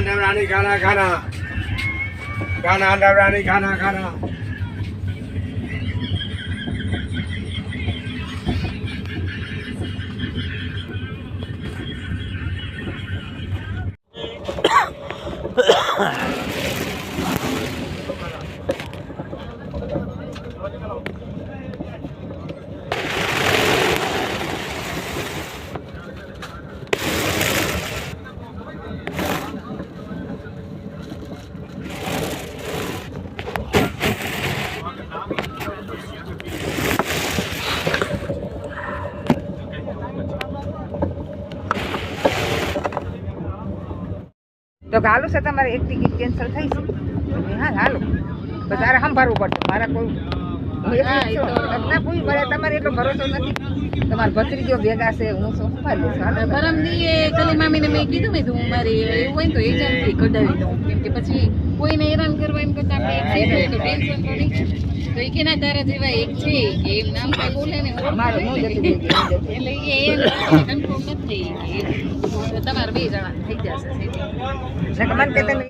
अंडा खाना खाना खाना अंडा बिरयानी खाना खाना તો હાલો છે તમારે એક ટિકિટ કેન્સલ થઈ છે હા હાલો તો તારે સંભાળવું પડશે મારા કોઈ ના પૂરી પડે તમારે એટલો ભરોસો નથી તમારા ભત્રીજો ભેગા છે હું શું સંભાળી લઈશ હાલો પરમ દીએ કલી મામીને મેં કીધું મેં હું મારી એવું હોય ને તો એજન્ટથી કઢાવી દઉં કેમ કે પછી કોઈને હેરાન કરવા એમ કરતા આપણે એક તો ટેન્શન થોડી તો એ કે ના તારા જેવા એક છે કે એમ નામ કઈ બોલે ને મારે ન જતી એટલે એ કન્ફર્મ નથી કે તમારે 2 જણા થઈ જશે મને કહેતા